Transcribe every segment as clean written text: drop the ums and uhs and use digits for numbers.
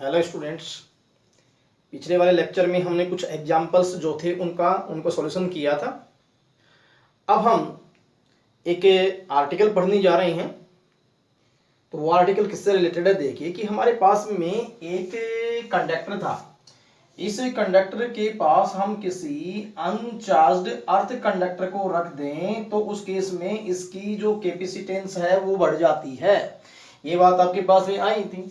Hello students. पिछले वाले lecture में हमने कुछ एग्जाम्पल्स जो थे उनको सॉल्यूशन किया था। अब हम एक आर्टिकल पढ़ने जा रहे हैं। तो वो आर्टिकल किससे रिलेटेड है, देखिए कि हमारे पास में एक कंडक्टर था। इस कंडक्टर के पास हम किसी अनचार्ज्ड अर्थ कंडक्टर को रख दें तो उस केस में इसकी जो कैपेसिटेंस है वो बढ़ जाती है। ये बात आपके पास में आई थी,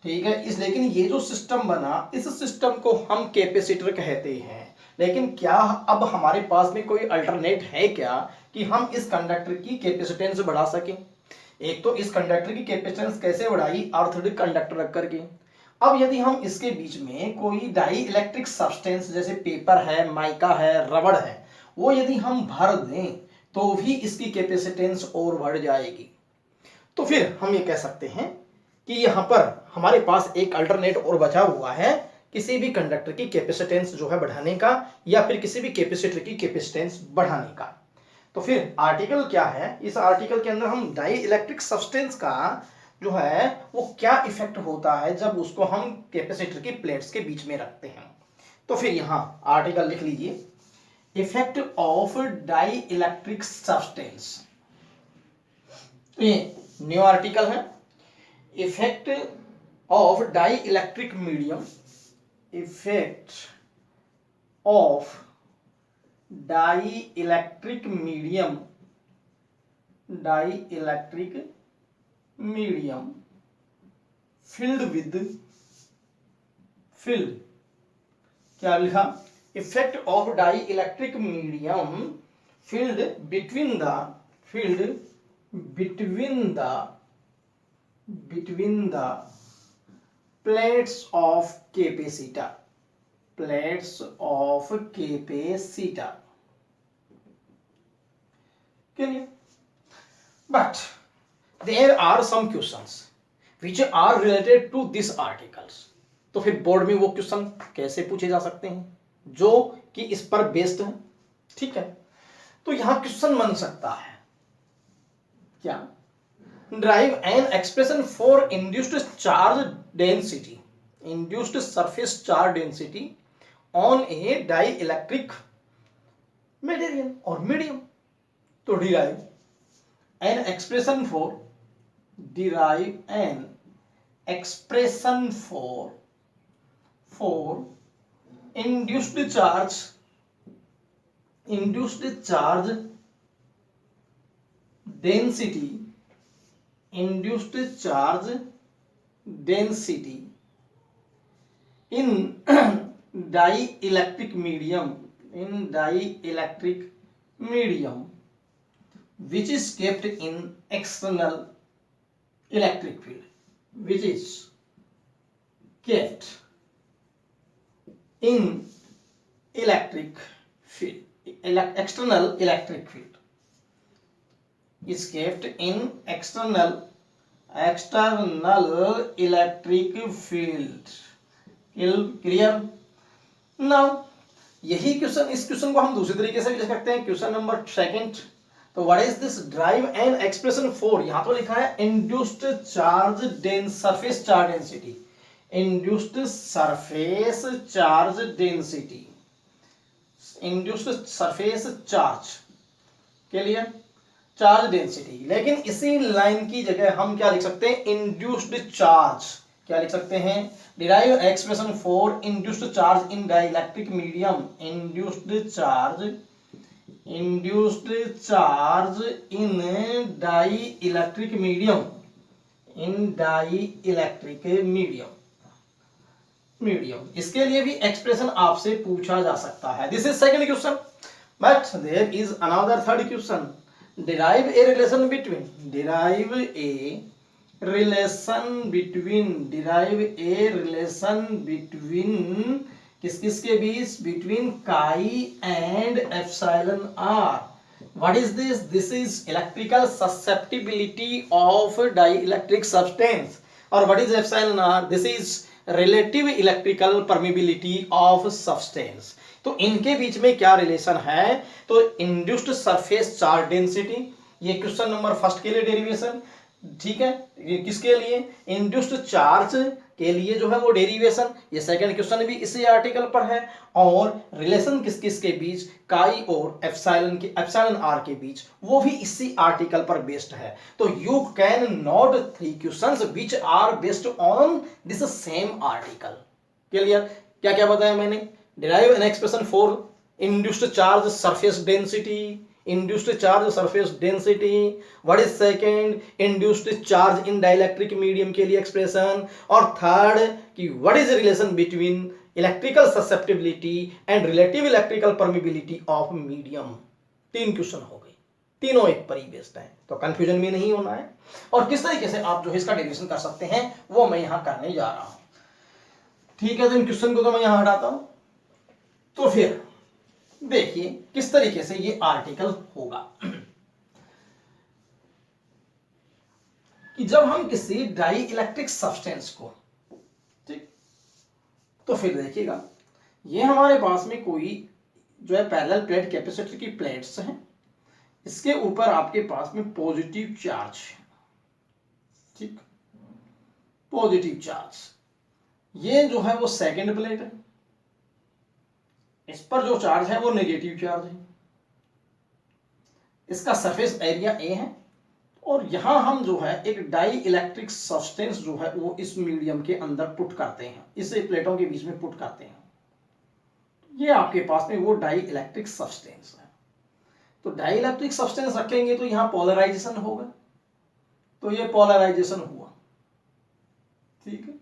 ठीक है। लेकिन ये जो सिस्टम बना, इस सिस्टम को हम कैपेसिटर कहते हैं। लेकिन क्या अब हमारे पास में कोई अल्टरनेट है क्या कि हम इस कंडक्टर की कैपेसिटेंस बढ़ा सकें? एक तो इस कंडक्टर की कैपेसिटेंस कैसे बढ़ाई, अर्थड कंडक्टर रख करके। अब यदि हम इसके बीच में कोई डाई इलेक्ट्रिक सब्सटेंस जैसे पेपर है, माइका है, रबड़ है, वो यदि हम भर दें तो भी इसकी कैपेसिटेंस और बढ़ जाएगी। तो फिर हम ये कह सकते हैं कि यहां पर हमारे पास एक अल्टरनेट और बचा हुआ है किसी भी कंडक्टर की कैपेसिटेंस जो है बढ़ाने का, या फिर किसी भी कैपेसिटर की कैपेसिटेंस बढ़ाने का। तो फिर आर्टिकल क्या है, इस आर्टिकल के अंदर हम डाई इलेक्ट्रिक सब्सटेंस का जो है वो क्या इफेक्ट होता है जब उसको हम कैपेसिटर की प्लेट्स के बीच में रखते हैं। तो फिर यहां आर्टिकल लिख लीजिए, effect of dielectric substance. ये न्यू आर्टिकल है, effect of dielectric medium, effect of dielectric medium, dielectric medium filled with, filled, क्या लिखा, effect of dielectric medium filled between the, filled between the plates of capacitor, plates of capacitor, clear? But there are some questions which are related to this articles. तो फिर board में वो question कैसे पूछे जा सकते हैं जो कि इस पर बेस्ड है, ठीक है। तो यहां क्वेश्चन बन सकता है क्या, drive an expression for induced charge density, induced surface charge density on a dielectric material और मीडियम। तो derive an expression for, derive an expression for induced charge density, induced charge density in dielectric medium, in dielectric medium which is kept in external electric field, which is kept in electric field, external electric field, is kept in external electric field. Clear? Now यही question, इस question को हम दूसरे तरीके से भी लिख सकते हैं। क्वेश्चन नंबर सेकंड, तो what is this, drive an expression for, यहां तो लिखा है induced charge surface charge density, induced surface charge density, induced surface charge के लिए चार्ज डेंसिटी। लेकिन इसी लाइन की जगह हम क्या लिख सकते हैं, इंड्यूस्ड चार्ज, क्या लिख सकते हैं, derive expression for induced charge in dielectric medium, induced charge, induced charge in dielectric medium, in dielectric medium। इसके लिए भी एक्सप्रेशन आपसे पूछा जा सकता है। This is second question, but there is another third question, derive a relation between, derive a relation between, derive a relation between किस किस के बीच, between chi and epsilon R. What is this, this is electrical susceptibility of dielectric substance. और what is epsilon R, this is relative electrical permeability of substance. तो इनके बीच में क्या रिलेशन है, तो इंड्यूस्ड सरफेस चार्ज डेंसिटी, ये question number first के लिए डेरिवेशन, ठीक है। किसके लिए, इंड्यूस्ड चार्ज के लिए जो है वो डेरिवेशन, ये सेकंड क्वेश्चन भी इसी आर्टिकल पर है। और रिलेशन किस किस के बीच, काई और एप्सिलॉन आर के बीच, वो भी इसी आर्टिकल पर बेस्ड है। तो you can note 3 questions which are based on this same article. Clear? क्या क्या बताया मैंने? Derive an expression for induced charge surface density, induced charge surface density, what is second induced charge in dielectric medium के लिए expression, और third कि what is the relation between electrical susceptibility and relative electrical permeability of medium। 3 question हो गए, तीनों एक पर ही based है, तो कंफ्यूजन में नहीं होना है। और किस तरीके से आप जो है इसका डेरिवेशन कर सकते हैं वो मैं यहां करने जा रहा हूं। ठीक है, तो इन क्वेश्चन को तो मैं यहां हटाता हूं। तो फिर देखिए किस तरीके से ये आर्टिकल होगा कि जब हम किसी डाई इलेक्ट्रिक सब्सटेंस को, ठीक, तो फिर देखिएगा ये हमारे पास में कोई जो है पैरेलल प्लेट कैपेसिटर की प्लेट्स हैं, इसके ऊपर आपके पास में पॉजिटिव चार्ज है, ठीक, पॉजिटिव चार्ज। ये जो है वो सेकंड प्लेट है, इस पर जो चार्ज है वो नेगेटिव चार्ज है, इसका सरफेस एरिया ए है, और यहां हम जो है एक डाई इलेक्ट्रिक सब्सटेंस जो है वो इस मीडियम के अंदर पुट करते हैं, इसे प्लेटों के बीच में पुट करते हैं। ये आपके पास में वो डाई इलेक्ट्रिक सब्सटेंस है। तो डाई इलेक्ट्रिक सब्सटेंस रखेंगे तो यहां पोलराइजेशन होगा, तो ये पोलराइजेशन हुआ, ठीक है,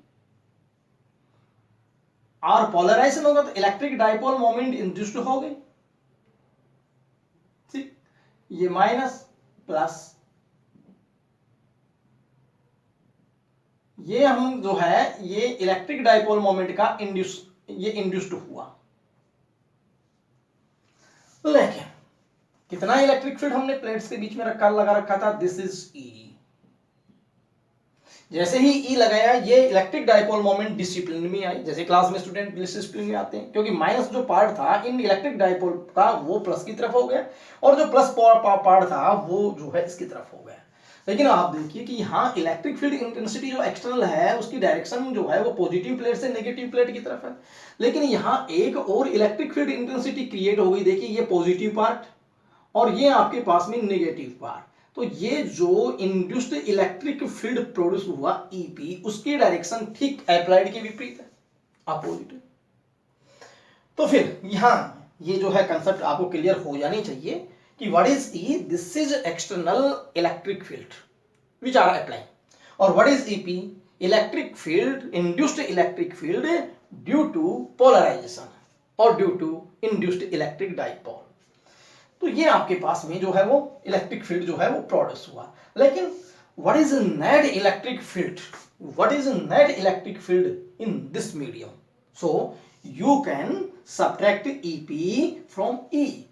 और पोलराइजेशन होगा तो इलेक्ट्रिक डाइपोल मोमेंट इंड्यूस्ड हो गई, ठीक, ये माइनस प्लस, ये हम जो है ये इलेक्ट्रिक डाइपोल मोमेंट का ये इंड्यूस्ड हुआ। लेकिन कितना इलेक्ट्रिक फील्ड हमने प्लेट्स के बीच में लगा रखा था, दिस इज ई। जैसे ही ई लगाया ये इलेक्ट्रिक डाइपोल मोमेंट डिसिप्लिन में आई, जैसे क्लास में स्टूडेंट डिसिप्लिन में आते हैं, क्योंकि माइनस जो पार्ट था इन इलेक्ट्रिक डाइपोल का वो प्लस की तरफ हो गया, और जो प्लस पार्ट था वो जो है इसकी तरफ हो गया। लेकिन आप देखिए कि यहाँ इलेक्ट्रिक फील्ड इंटेंसिटी जो एक्सटर्नल है उसकी डायरेक्शन जो है वो पॉजिटिव प्लेट से नेगेटिव प्लेट की तरफ है, लेकिन यहाँ एक और इलेक्ट्रिक फील्ड इंटेंसिटी क्रिएट हो गई। देखिए ये पॉजिटिव पार्ट और ये आपके पास में नेगेटिव पार्ट, तो ये जो इंड्यूस्ड इलेक्ट्रिक फील्ड प्रोड्यूस हुआ ईपी, उसकी डायरेक्शन ठीक अप्लाइड के विपरीत है, अपोजिट। तो फिर यहां ये जो है कंसेप्ट आपको क्लियर हो जानी चाहिए कि what is E, this is external electric field which are apply, और what is EP, electric field, induced electric field due to polarisation और due to induced electric dipole. तो ये आपके पास में जो है वो इलेक्ट्रिक फील्ड जो है वो प्रोड्यूस हुआ। लेकिन what is net electric field, what is net electric field in this medium, so you can subtract EP from E,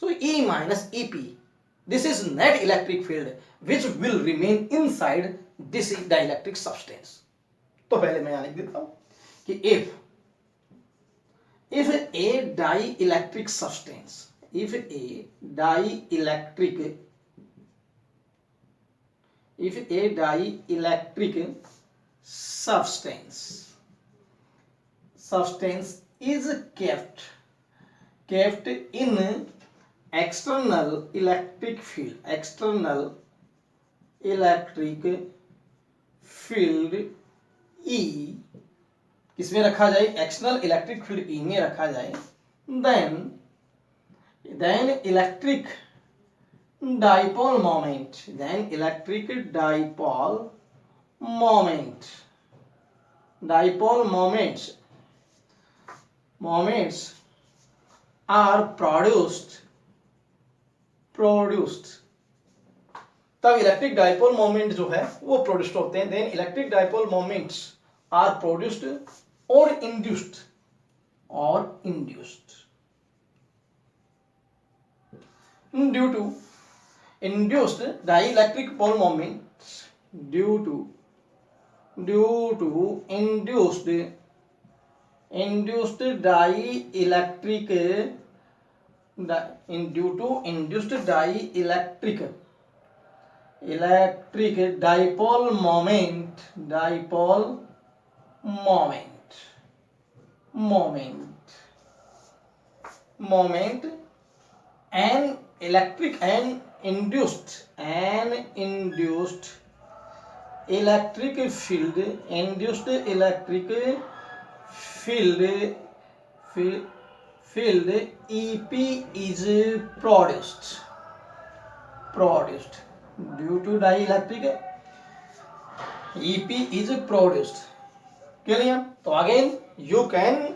so E minus EP, this is net electric field which will remain inside this dielectric substance। तो पहले मैं यहां लिख देता हूं कि if a dielectric substance, if a dielectric substance is kept in external electric field E, किसमें रखा जाए, एक्सटर्नल इलेक्ट्रिक फील्ड E में रखा जाए, then electric dipole moments are produced, तब इलेक्ट्रिक डाइपोल मोमेंट जो है वो प्रोड्यूस्ड होते हैं। Then electric dipole moments are produced और induced due to induced dielectric moments, due to induced dielectric dipole moment, an induced electric field, field EP is produced due to dielectric EP is produced. Clear? So again you can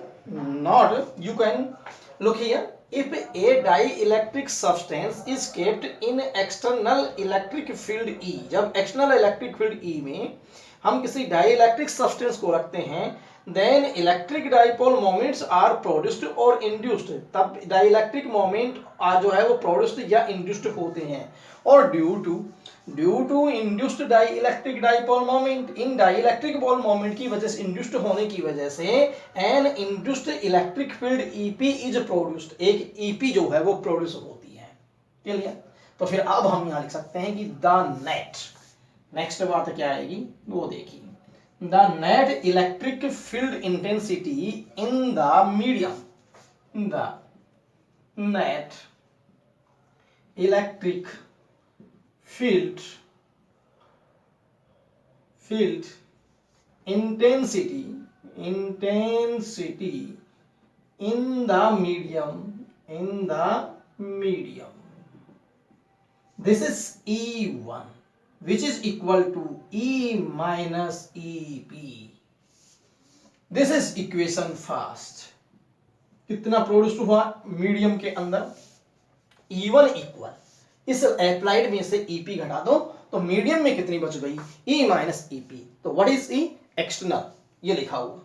look here. If a dielectric substance is kept in external electric field E, जब external electric field E में हम किसी dielectric substance को रखते हैं, then electric dipole moments are produced और induced, तब dielectric moment जो है वो produced या induced होते हैं. और due to induced dielectric dipole moment, in dielectric dipole moment की वजह से, induced होने की वजह से an induced electric field EP is produced, एक EP जो है वो प्रोड्यूस होती है. क्लियर? तो फिर अब हम यहाँ लिख सकते हैं कि द नेक्स्ट बात क्या आएगी वो देखिए. The net electric field intensity in the medium, the net electric field intensity in the medium, this is E1, which is equal to E minus EP. this is equation first. कितना produce हुआ medium के अंदर? E1 equal, इस applied में से EP घटा दो तो मीडियम में कितनी बच गई? E minus EP. तो व्हाट इज E? एक्सटर्नल, ये लिखा हुआ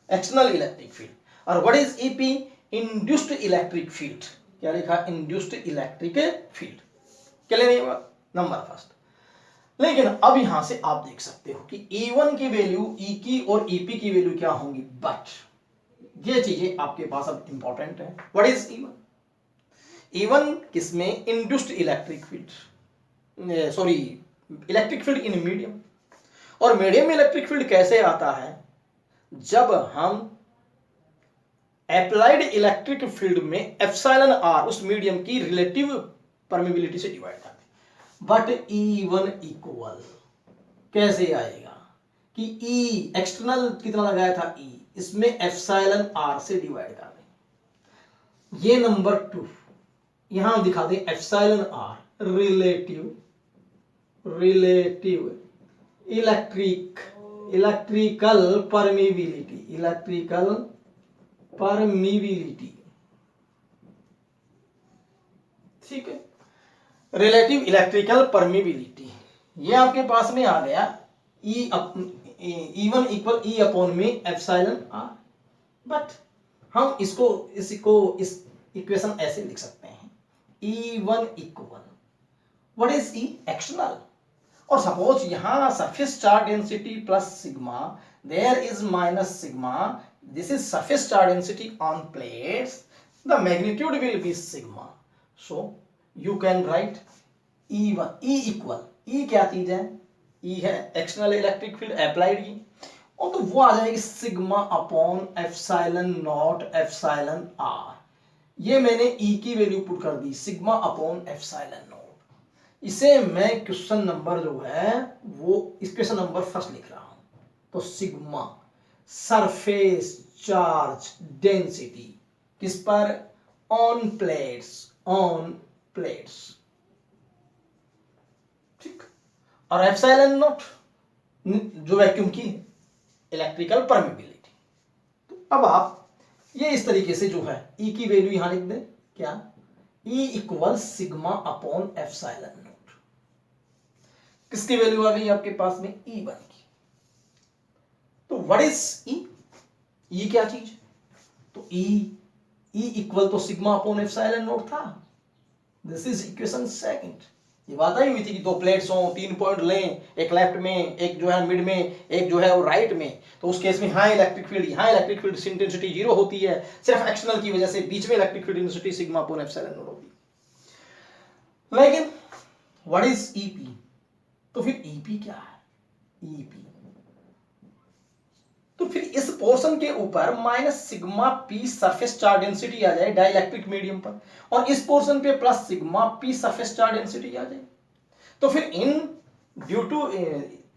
एक्सटर्नल इलेक्ट्रिक फील्ड. और what is EP? Induced electric field. क्या लिखा? Induced electric field. क्लियर है? Number first. लेकिन अब यहां से आप देख सकते हो कि E1 की वैल्यू E की और EP की वैल्यू क्या होंगी, बट ये चीजें आपके पास अब इंपॉर्टेंट है. What is E1? E1 किसमें? Induced electric field, sorry electric field in medium. और मीडियम में इलेक्ट्रिक फील्ड कैसे आता है? जब हम अप्लाइड इलेक्ट्रिक फील्ड में एप्सिलॉन आर उस मीडियम की रिलेटिव परमिबिलिटी से डिवाइड करते हैं. बट E1 इक्वल कैसे आएगा कि E एक्सटर्नल कितना लगाया था E, इसमें एप्सिलॉन आर से डिवाइड कर दें. ये नंबर 2 यहां दिखा दें epsilon R relative electrical permeability. ठीक है, रिलेटिव इलेक्ट्रिकल परमिबिलिटी ये आपके पास में आ गया. E1 इक्वल E अपॉन में एप्सिलॉन आर. बट हम इस इक्वेशन ऐसे लिख सकते हैं. E1 equal what is E? External. और सपोज यहां surface charge density plus sigma, there is minus sigma, this is surface charge density on plates, the magnitude will be sigma. So you can write E1. E equal, E क्या चीज है? E है external electric field applied की, और तो वो आ जाएगी sigma upon epsilon not epsilon R. ये मैंने E की वैल्यू पुट कर दी सिग्मा अपॉन एप्सिलॉन नॉट. इसे मैं क्वेश्चन नंबर जो है वो इस क्वेश्चन नंबर फर्स्ट लिख रहा हूं. तो सिग्मा सरफेस चार्ज डेंसिटी किस पर? On plates. ठीक. और एप्सिलॉन नॉट जो वैक्यूम की इलेक्ट्रिकल परमिबिलिटी. तो अब आप ये इस तरीके से जो है E की वैल्यू यहां लिख दें. क्या? E equal sigma upon epsilon not. किसकी वैल्यू आ गई आपके पास में? E1 की. तो व्हाट इज E? E क्या चीज? तो E इक्वल तो सिग्मा अपॉन एप्सिलॉन नॉट था. This is equation second. ये बात आई हुई थी कि 2 प्लेट्स हों, 3 पॉइंट लें, एक लेफ्ट में, एक जो है मिड में, एक जो है वो राइट में. तो उस केस में यहाँ इलेक्ट्रिक फील्ड इंटेंसिटी 0 होती है, सिर्फ एक्सटर्नल की वजह से. बीच में electric field intensity sigma upon epsilon not होती है. लेकिन व्हाट इज EP? तो फिर EP क्या है? EP तो फिर पोर्शन के ऊपर minus sigma P surface charge density आ जाए डाइलेक्ट्रिक मीडियम पर, और इस पोर्शन पे plus sigma P surface charge density आ जाए, तो फिर इन ड्यू टू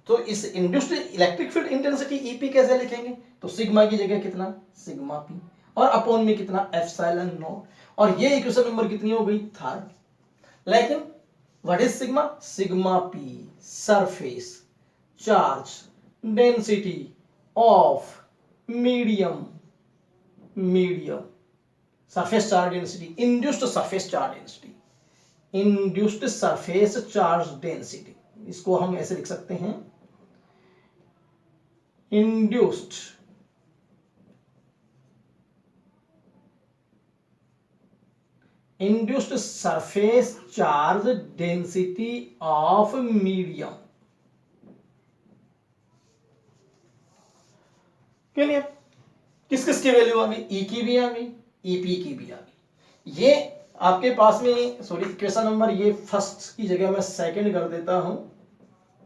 तो इस induced electric field intensity EP कैसे लिखेंगे? तो सिग्मा की जगह कितना? सिग्मा पी, और अपॉन में कितना? एप्सिलॉन नॉट, और ये इक्वेशन नंबर कितनी हो गई? थर्ड। लेकिन what is sigma? Sigma P surface charge density of medium surface charge density, induced surface charge density, induced surface charge density, इसको हम ऐसे लिख सकते हैं, induced surface charge density of medium. Clear? किस किस की वैल्यू आ गई? ई की भी आ गई, ईपी की भी आ गई। ये आपके पास में, सॉरी इक्वेशन नंबर ये फर्स्ट की जगह मैं सेकंड कर देता हूं,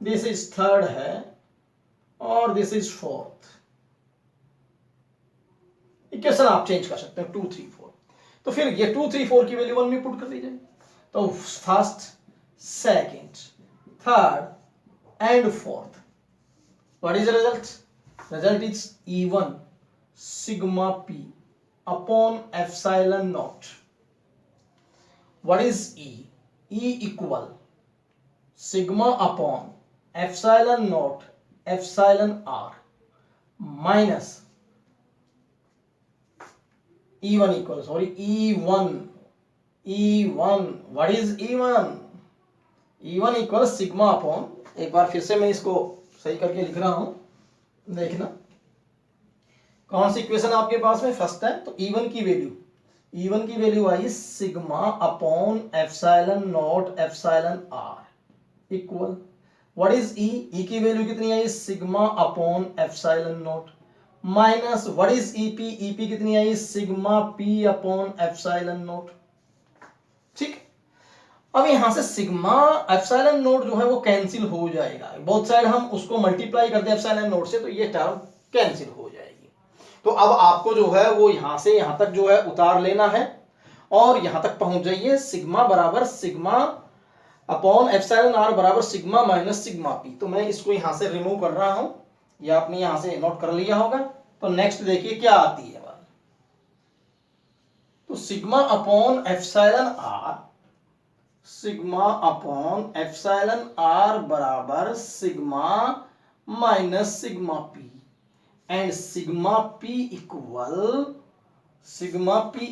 दिस इज थर्ड है और दिस इज फोर्थ। इक्वेशन आप चेंज कर सकते हैं 2 3 4। तो फिर ये 2 3 4 की वैल्यू 1 में पुट कर दी जाए, तो first second third and fourth, what is the result? Result is E1 sigma p upon epsilon naught. What is E? E equal sigma upon epsilon naught epsilon r minus E1 equal, sorry, E1 what is E1? E1 equal sigma upon, एक बार फिर से मैं इसको सही करके लिख रहा हूं, देखना कौन सी इक्वेशन आपके पास में फर्स्ट है। तो E1 की वैल्यू आई sigma upon epsilon not epsilon r equal, what is E की वैल्यू कितनी आई? Sigma upon epsilon naught minus what is EP कितनी आई? Sigma P upon epsilon naught. ठीक, अब यहां से सिग्मा एप्सिलॉन नॉट जो है वो कैंसिल हो जाएगा, बोथ साइड हम उसको मल्टीप्लाई कर दे एप्सिलॉन नॉट से, तो ये टर्म कैंसिल हो जाएगी। तो अब आपको जो है वो यहां से यहां तक जो है उतार लेना है और यहां तक पहुंच जाइए, सिग्मा बराबर सिग्मा अपॉन एप्सिलॉन r बराबर सिग्मा माइनस सिग्मा पी। तो मैं इसको यहां से रिमूव कर रहा हूं, ये आपने यहां से नोट कर लिया होगा। तो नेक्स्ट देखिए क्या आती है बात, तो सिग्मा अपॉन एप्सिलॉन r बराबर sigma minus sigma P, and sigma p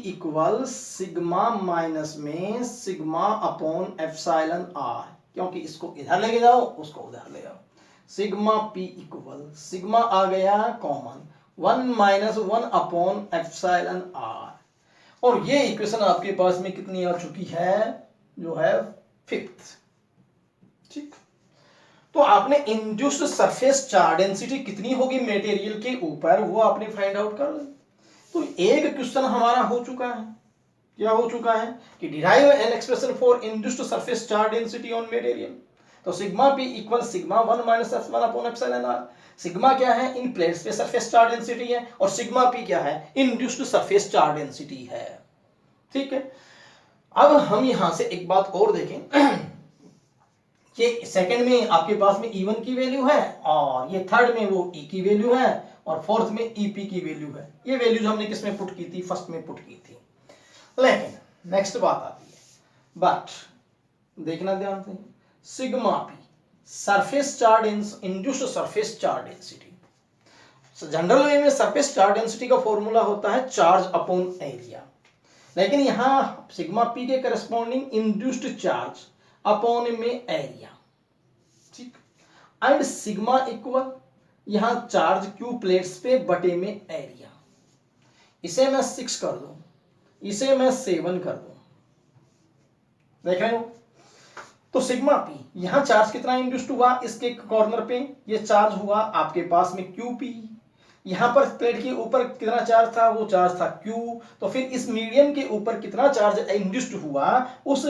equal sigma minus में सिग्मा अपॉन एप्सिलॉन r, क्योंकि इसको इधर लेके जाओ उसको उधर ले आओ। सिग्मा p इक्वल सिग्मा आ गया common 1 minus 1 upon epsilon r, और ये इक्वेशन आपके पास में कितनी आ चुकी है? जो है फिफ्थ। ठीक, तो आपने इंड्यूस्ड सरफेस चार्ज डेंसिटी कितनी होगी मटेरियल के ऊपर वो आपने फाइंड आउट कर लिया। तो एक क्वेश्चन हमारा हो चुका है, क्या हो चुका है कि derive an expression for induced surface charge density on material. तो sigma P equal sigma 1 minus epsilon upon epsilon r। Sigma क्या है? इन प्लेट्स पे सरफेस चार्ज डेंसिटी है, और सिग्मा पी क्या है? इंड्यूस्ड सरफेस चार्ज डेंसिटी है। ठीक है, अब हम यहां से एक बात और देखें, ये सेकंड में आपके पास में E1 की वैल्यू है, और ये थर्ड में वो E की वैल्यू है, और फोर्थ में EP की वैल्यू है। ये वैल्यूज हमने किस में पुट की थी? फर्स्ट में पुट की थी। लेकिन नेक्स्ट बात आती है, बट देखना ध्यान से, sigma P surface charge induced surface charge density, general वे में सरफेस चार्ज डेंसिटी का फॉर्मूला होता है चार्ज अपॉन एरिया, लेकिन यहां सिग्मा पी के करस्पॉन्डिंग इंड्यूस्ड चार्ज अपॉन में एरिया। ठीक, एंड सिग्मा इक्वल यहां चार्ज क्यू प्लेट्स पे बटे में एरिया। इसे मैं 6 कर दूं, इसे मैं 7 कर दूं, देख रहे हो? तो सिग्मा पी यहां चार्ज कितना इंड्यूस्ड हुआ? इसके कॉर्नर पे ये चार्ज हुआ आपके पास में QP। यहां पर प्लेट के ऊपर कितना चार्ज था? वो चार्ज था Q। तो फिर इस मीडियम के ऊपर कितना चार्ज इंड्यूस्ड हुआ, उस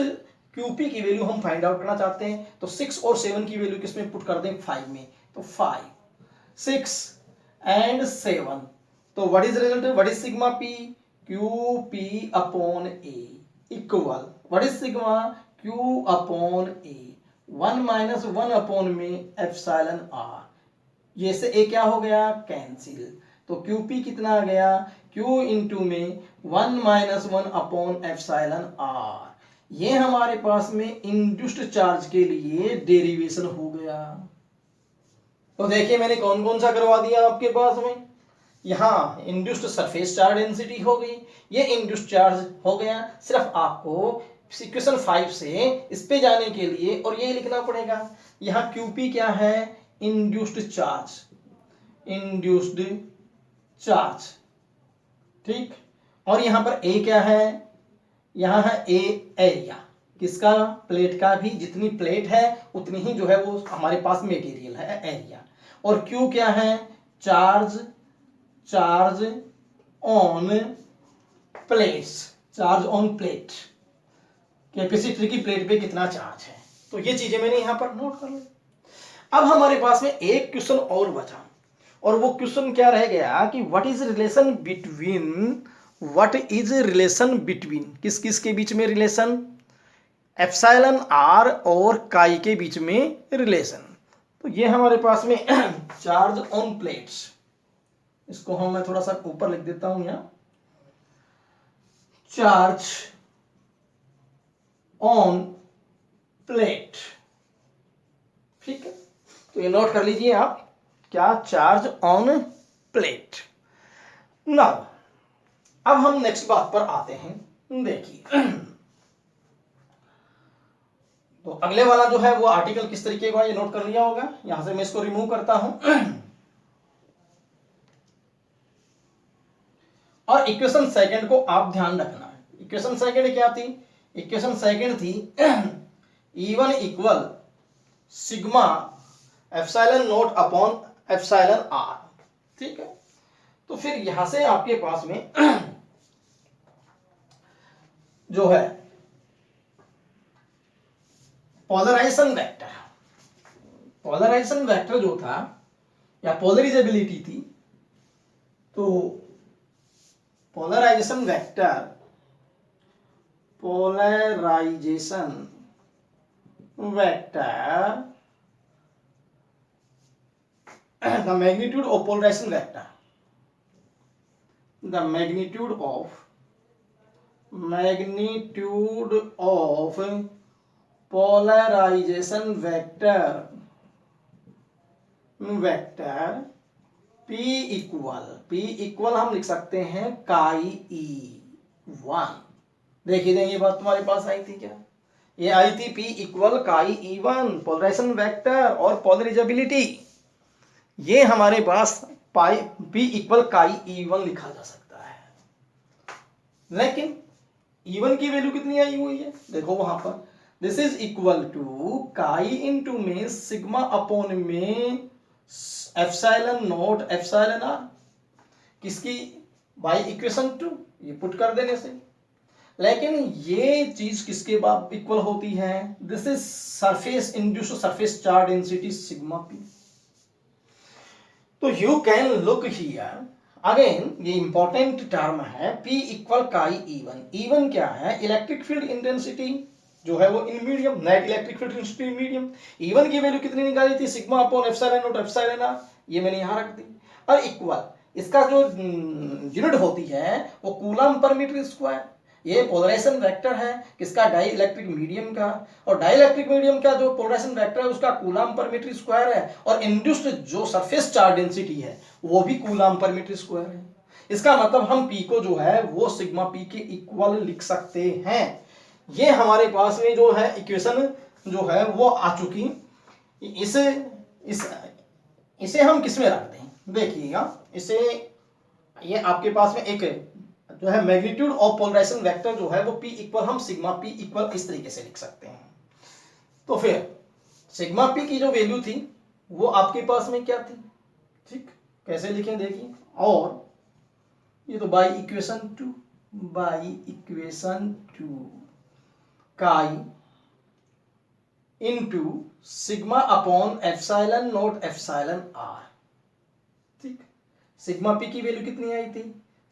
QP की वैल्यू हम फाइंड आउट करना चाहते हैं। तो 6 और 7 की वैल्यू किसमें पुट कर दें? 5 में। तो 5 6 एंड 7 तो what is result, what is sigma P, Q P upon A equal what is sigma Q upon A 1 minus 1 upon में एप्सिलॉन आर। ये से ए क्या हो गया, कैंसिल, तो क्यू पी कितना आ गया, क्यू इंटू में 1 माइनस 1 अपॉन एप्सिलॉन आर। ये हमारे पास में इंड्यूस्ड चार्ज के लिए डेरिवेशन हो गया। तो देखिए मैंने कौन कौन सा करवा दिया आपके पास में, यहाँ इंड्यूस्ड सरफेस चार्ज डेंसिटी हो गई, ये इंड्यूस्ड चार्ज हो गया। सिर्फ आपको इक्वेशन 5 से इस पे जाने के लिए और ये लिखना पड़ेगा, यहाँ क्यूपी क्या है, इंड्यूस्ड चार्ज, इंड्यूस्ड चार्ज, ठीक। और यहां पर ए क्या है, यहां है ए एरिया, किसका, प्लेट का भी, जितनी प्लेट है उतनी ही जो है वो हमारे पास मटेरियल है, एरिया। और क्यू क्या है, charge, charge on plates, charge on plate, capacitor की प्लेट पे कितना चार्ज है। तो ये चीजें मैंने यहां पर नोट कर ली। अब हमारे पास में एक क्वेश्चन और बचा, और वो क्वेश्चन क्या रह गया कि what is relation between, what is relation between, किस किस के बीच में रिलेशन, एप्सिलॉन आर और काई के बीच में रिलेशन। तो ये हमारे पास में चार्ज ऑन प्लेट्स, इसको हम मैं थोड़ा सा ऊपर लिख देता हूं यहां, चार्ज ऑन प्लेट, ठीक है। तो ये नोट कर लीजिए आप, क्या, चार्ज ऑन प्लेट। नाउ अब हम नेक्स्ट बात पर आते हैं, देखिए तो अगले वाला जो है वो आर्टिकल किस तरीके का, ये नोट कर लिया होगा। यहां से मैं इसको रिमूव करता हूं और इक्वेशन सेकंड को आप ध्यान रखना है। इक्वेशन सेकंड क्या थी, इक्वेशन सेकंड थी E1 equal sigma epsilon nought upon epsilon R, ठीक है। तो फिर यहां से आपके पास में जो है पोलराइजेशन वेक्टर, पोलराइजेशन वेक्टर जो था या पोलराइजेबिलिटी थी, तो polarization vector, polarization vector, the magnitude of polarization vector, the magnitude of polarization vector P equal हम लिख सकते हैं काई E1। देखिए ये बात तुम्हारे पास आई थी क्या, ये आई थी P equal chi E1, polarization vector और पोलराइजेबिलिटी, ये हमारे पास P इक्वल काई E1 लिखा जा सकता है। लेकिन E1 की वैल्यू कितनी आई हुई है, देखो वहां पर, दिस इज इक्वल टू काई इंटू में सिग्मा अपॉन में एप्सिलॉन नोट एप्सिलॉन आर, किसकी, बाय इक्वेशन 2, ये पुट कर देने से। लेकिन ये चीज किसके बाद इक्वल होती है, this is surface induced surface charge density sigma P. तो you can look here again, ये इंपॉर्टेंट टर्म है, P equal chi E1। E1 क्या है, इलेक्ट्रिक फील्ड इंटेंसिटी जो है वो in medium, net electric field intensity in medium. E1 की value कितनी निकाली थी, sigma upon epsilon not epsilon R, ये मैंने यहां रख दी। और इक्वल इसका जो यूनिट होती है वो कूलम पर मीटर स्क्वायर। ये पोलराइजेशन वेक्टर है किसका, डाई इलेक्ट्रिक मीडियम का, और डाई इलेक्ट्रिक मीडियम का जो पोलराइजेशन वेक्टर है उसका कूलम पर मीटर स्क्वायर है, और इंड्यूस्ड जो सरफेस चार्ज डेंसिटी है वो भी कूलम पर मीटर स्क्वायर है। इसका मतलब हम P को जो है वो सिग्मा P के इक्वल लिख सकते हैं। ये हमारे पास में जो है इक्वेशन जो है वो आ चुकी। इसे हम किस में रखते हैं, देखिएगा, इसे ये आपके पास में एक जो है मैग्नीट्यूड ऑफ पोलराइजेशन वेक्टर जो है वो P इक्वल, हम सिग्मा P इक्वल इस तरीके से लिख सकते हैं। तो फिर सिग्मा P की जो वैल्यू थी वो आपके पास में क्या थी, ठीक, कैसे लिखें देखिए, और ये तो bye equation 2 chi into sigma upon epsilon not epsilon R, ठीक। सिग्मा पी की वैल्यू कितनी आई थी?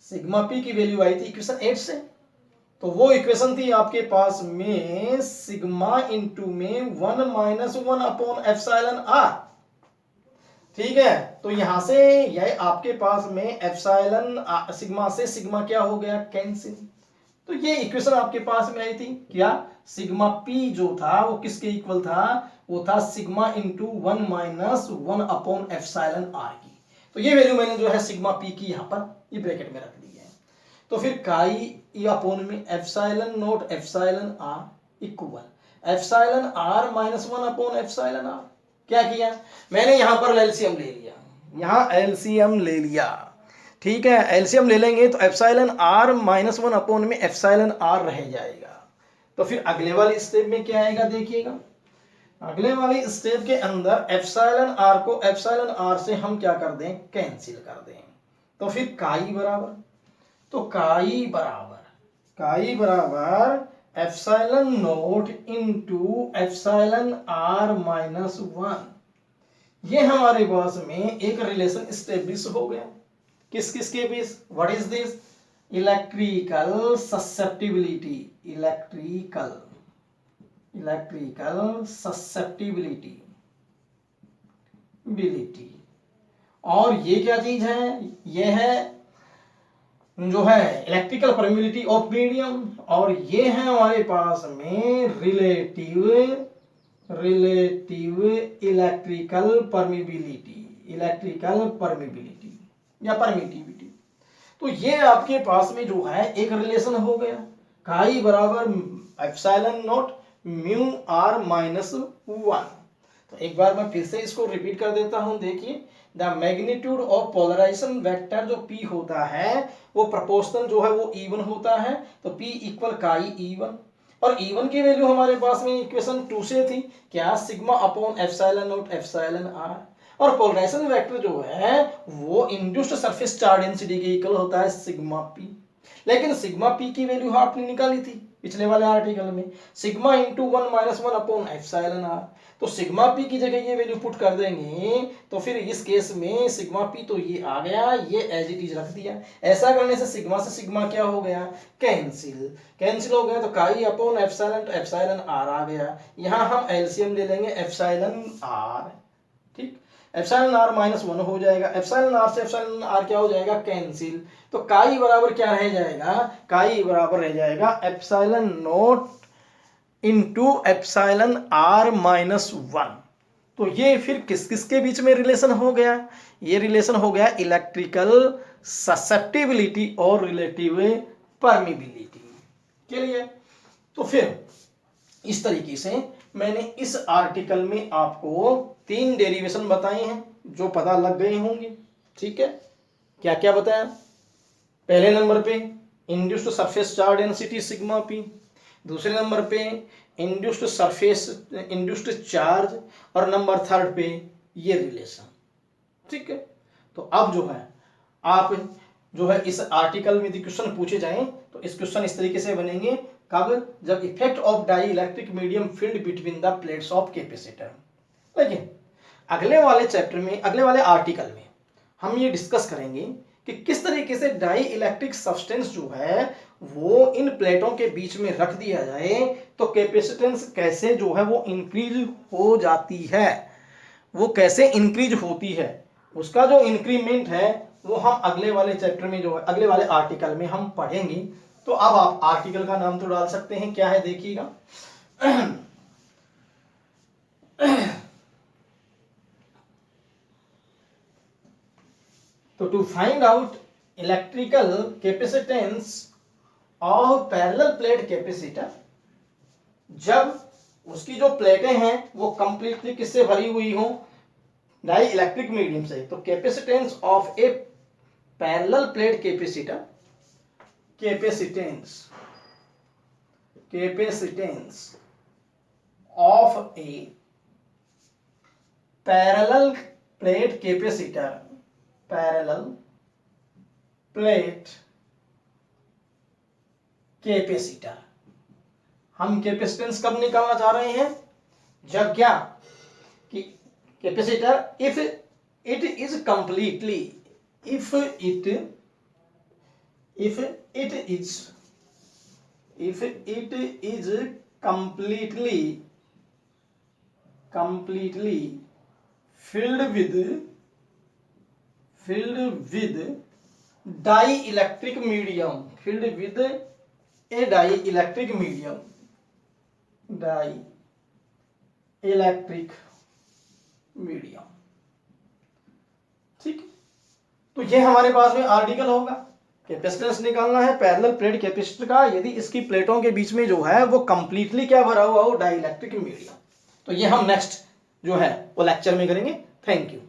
सिग्मा पी की वैल्यू आई थी इक्वेशन 8 से। तो वो इक्वेशन थी आपके पास में सिग्मा इंटू में 1 माइनस 1 अपॉन एप्सिलॉन आर। ठीक है, तो यहां से यह आपके पास में एप्सिलॉन सिग्मा से सिग्मा क्या हो गया? कैंसिल। तो ये इक्वेशन आपके पास में आई थी क्या? सिग्मा पी जो था वो किसके इक्वल था? वो था sigma into 1 minus 1 upon epsilon R की। तो ये वैल्यू मैंने जो है सिग्मा पी की यहां पर ये ब्रैकेट में रख दी है। तो फिर काई ई अपॉन में epsilon not epsilon R equal epsilon are minus 1 upon epsilon R. क्या किया मैंने? यहां पर एलसीएम ले लिया, यहां एलसीएम ले लिया। ठीक है, एलसीएम ले लेंगे तो एप्सिलॉन आर माइनस 1 अपॉन में एप्सिलॉन आर रह जाएगा। तो फिर अगले वाले स्टेप में क्या आएगा देखिएगा। अगले वाले स्टेप के अंदर एप्सिलॉन आर को एप्सिलॉन आर से हम क्या कर दें? कैंसिल कर दें। तो फिर काई बराबर, तो काई बराबर epsilon nought into epsilon are minus 1। ये हमारे पास में एक रिलेशन स्टेब्लिश हो गया। किस किस के बीच? What is this? Electrical susceptibility, electrical susceptibility और ये क्या चीज है? ये है जो है इलेक्ट्रिकल परमिबिलिटी ऑफ मीडियम, और ये है हमारे पास में रिलेटिव इलेक्ट्रिकल परमिबिलिटी या परमिटिविटी। तो ये आपके पास में जो है एक रिलेशन हो गया, काई बराबर epsilon nought mu R minus 1। तो एक बार मैं फिर से इसको रिपीट कर देता हूं। देखिए, the magnitude of polarization vector जो P होता है वो प्रोपोर्शनल जो है वो E1 होता है। तो P इक्वल काई E1, और E1 की वैल्यू हमारे पास में इक्वेशन 2 से थी क्या? Sigma upon epsilon not epsilon r. और पोलराइजेशन वेक्टर जो है वो इंड्यूस्ड सरफेस चार्ज डेंसिटी के इक्वल होता है सिग्मा पी। लेकिन सिग्मा पी की वैल्यू आपने निकाली थी पिछले वाले आर्टिकल में, sigma into 1 minus 1 upon epsilon r. तो सिग्मा पी की जगह ये वैल्यू पुट कर देंगे तो फिर इस केस में सिग्मा पी तो ये आ गया, ये एज इट इज रख दिया। ऐसा करने से सिग्मा क्या हो गया? कैंसिल हो गया। तो काई अपॉन एप्सिलॉन तो एप्सिलॉन आर आ गया। यहां हम एलसीएम ले लेंगे एप्सिलॉन आर। ठीक, एप्सिलॉन आर माइनस 1 हो जाएगा, एप्सिलॉन आर से एप्सिलॉन आर क्या हो जाएगा? कैंसिल। तो काई बराबर क्या रह जाएगा? काई बराबर रह जाएगा epsilon naught into epsilon are minus 1। तो ये फिर किस किस के बीच में रिलेशन हो गया? ये रिलेशन हो गया इलेक्ट्रिकल ससेप्टिबिलिटी और रिलेटिव परमिबिलिटी के लिए। तो फिर इस तरीके से मैंने इस आर्टिकल में आपको 3 डेरिवेशन बताए हैं जो पता लग गए होंगे। ठीक है, क्या क्या बताया? पहले नंबर पे induced surface charge density sigma P, दूसरे नंबर पे इंड्यूस्ड चार्ज, और नंबर 3 पे ये रिलेशन। ठीक है, तो अब जो है आप जो है इस आर्टिकल में यदि क्वेश्चन पूछे जाएं तो इस क्वेश्चन इस तरीके से बनेंगे। कब? जब effect of dielectric medium field between the plates of capacitor. लेकिन अगले वाले चैप्टर में, अगले वाले आर्टिकल में हम ये डिस्कस करेंगे कि किस तरीके से डाई इलेक्ट्रिक सब्सटेंस जो है वो इन प्लेटों के बीच में रख दिया जाए तो कैपेसिटेंस कैसे जो है वो इंक्रीज हो जाती है, वो कैसे इंक्रीज होती है, उसका जो इंक्रीमेंट है वो हम अगले वाले चैप्टर में जो है अगले वाले आर्टिकल में हम पढ़ेंगे। तो अब आप आर्टिकल का नाम तो डाल सकते हैं, क्या है देखिएगा। तो to find out electrical capacitance of parallel plate capacitor, जब उसकी जो प्लेटें हैं वो कंप्लीटली किससे भरी हुई हो? डाई इलेक्ट्रिक मीडियम से। तो capacitance of A parallel plate capacitor, capacitance of A parallel plate capacitor, parallel plate capacitor. हम कैपेसिटेंस कब निकालना चाह रहे हैं? जब क्या कि capacitor if it is completely if it is completely filled with dielectric medium, filled with a dielectric medium, dielectric medium। ठीक, तो ये हमारे पास में आर्टिकल होगा। कैपेसिटेंस निकालना है पैरेलल प्लेट कैपेसिटर का, यदि इसकी प्लेटों के बीच में जो है वो कंप्लीटली क्या भरा हुआ हो, डाइलेक्ट्रिक मीडियम। तो ये हम नेक्स्ट जो है वो लेक्चर में करेंगे। Thank you.